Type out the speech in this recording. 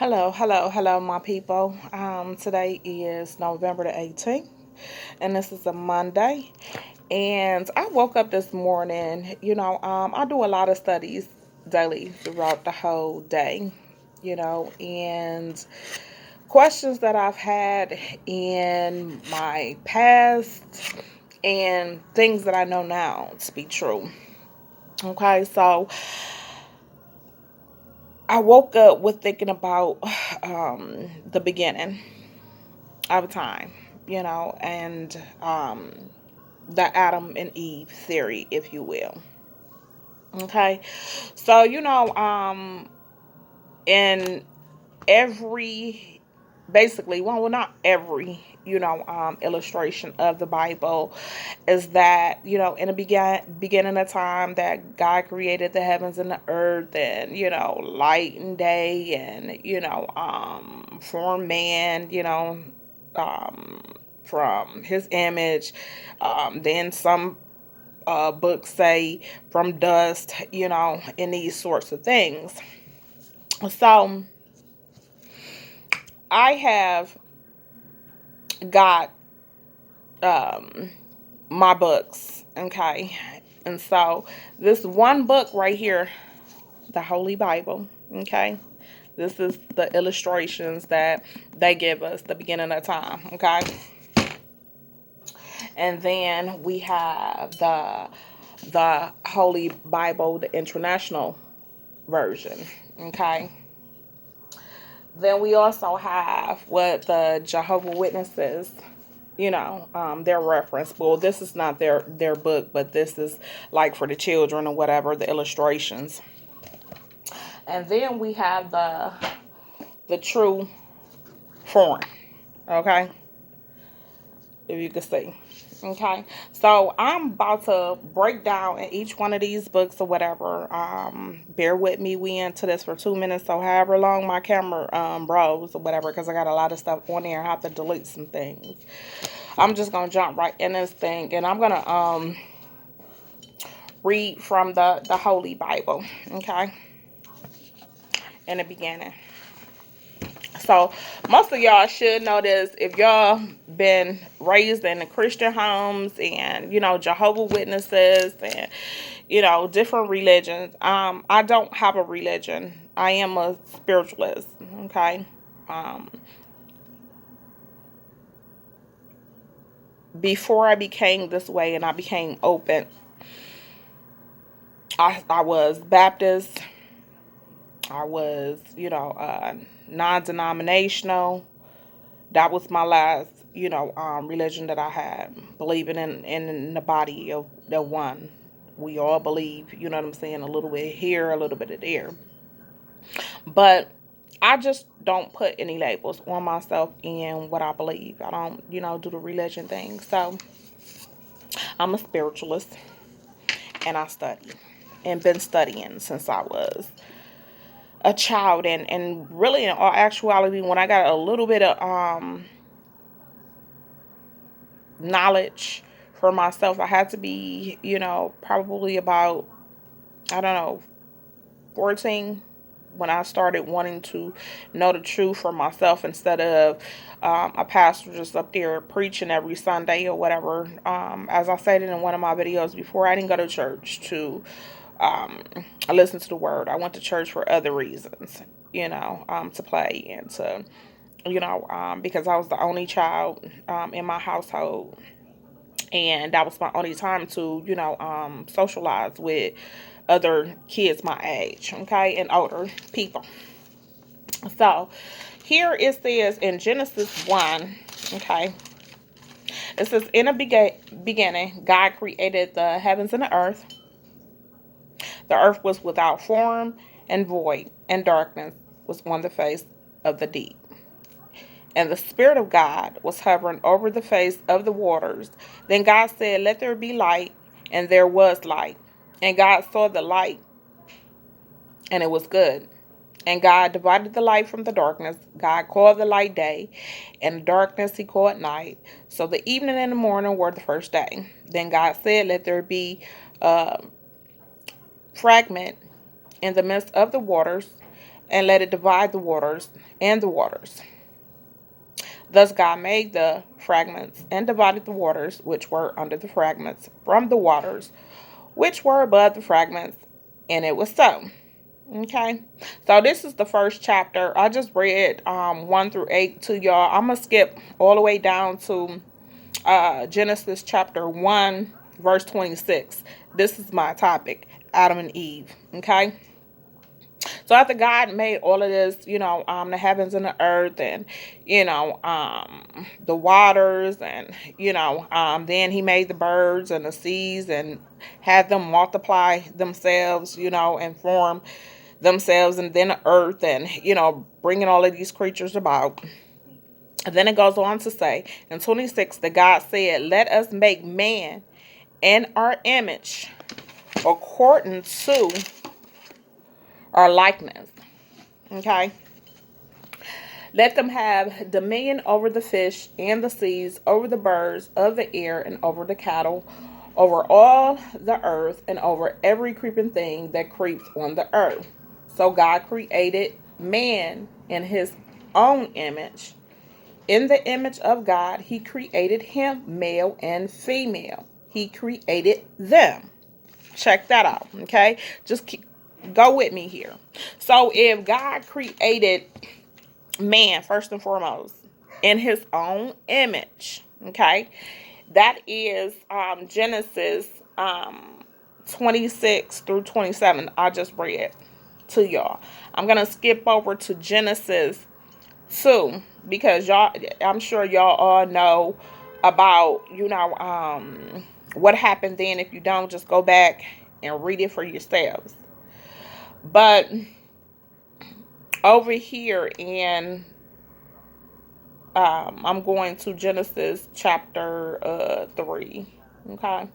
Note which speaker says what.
Speaker 1: Hello, my people. Today is November the 18th, and this is a Monday. And I woke up this morning. I do a lot of studies daily throughout the whole day. And questions that I've had in my past, and things that I know now to be true. Okay, so I woke up with thinking about the beginning of time, and the Adam and Eve theory, if you will. Okay, so in every, basically, well, not every, illustration of the Bible is that in the beginning of time that God created the heavens and the earth, and light and day, and formed man, um, from his image. Then some books say from dust, and these sorts of things. So I have got um, my books, okay? And so this one book right here, the Holy Bible, okay? This is the illustrations that they give us, the beginning of time, okay? And then we have the Holy Bible, the international version, okay? Then we also have what the Jehovah Witnesses, their reference. Well, this is not their book, but this is like for the children or whatever, the illustrations. And then we have the true form, okay? If you can see. Okay, so I'm about to break down in each one of these books or whatever. Bear with me. We into this for 2 minutes, so however long my camera rolls or whatever, because I got a lot of stuff on there. I have to delete some things. I'm just gonna jump right in this thing, and I'm gonna read from the Holy Bible. Okay, in the beginning. So most of y'all should know this if y'all been raised in the Christian homes, and Jehovah Witnesses, and different religions. I don't have a religion. I am a spiritualist. Okay. Um, Before I became this way and I became open, I was Baptist. I was non-denominational. That was my last, religion that I had, believing in the body of the one. We all believe, you know what I'm saying, a little bit here, a little bit of there. But I just don't put any labels on myself in what I believe. I don't, do the religion thing. So I'm a spiritualist, and I study and been studying since I was a child. And really, in all actuality, when I got a little bit of knowledge for myself, I had to be, probably about, I don't know, 14, when I started wanting to know the truth for myself, instead of a pastor just up there preaching every Sunday or whatever. As I stated in one of my videos before, I didn't go to church to listen to the word. I went to church for other reasons, to play and to, because I was the only child in my household, and that was my only time to socialize with other kids my age, okay, and older people. So here it says in Genesis 1, okay, it says, in the beginning God created the heavens and the earth. The earth was without form and void, and darkness was on the face of the deep, and the Spirit of God was hovering over the face of the waters. Then God said, let there be light, and there was light. And God saw the light, and it was good. And God divided the light from the darkness. God called the light day, and the darkness he called night. So the evening and the morning were the first day. Then God said, let there be a fragment in the midst of the waters, and let it divide the waters and the waters. Thus God made the fragments and divided the waters which were under the fragments from the waters which were above the fragments, and it was so. Okay, so this is the first chapter. I just read 1 through 8 to y'all. I'm gonna skip all the way down to Genesis chapter 1 verse 26. This is my topic, Adam and Eve. Okay, so after God made all of this, the heavens and the earth, and the waters, and then he made the birds and the seas and had them multiply themselves, and form themselves, and then the earth, and bringing all of these creatures about. And then it goes on to say in 26 that God said, let us make man in our image according to our likeness. Okay, let them have dominion over the fish and the seas, over the birds of the air, and over the cattle, over all the earth, and over every creeping thing that creeps on the earth. So God created man in his own image. In the image of God, he created him, male and female. He created them. Check that out, okay? Go with me here. So if God created man, first and foremost, in his own image, okay, that is Genesis 26 through 27. I just read to y'all. I'm gonna skip over to Genesis 2 because y'all, I'm sure y'all all know about what happened then. If you don't, just go back and read it for yourselves. But over here in I'm going to Genesis chapter 3. Okay.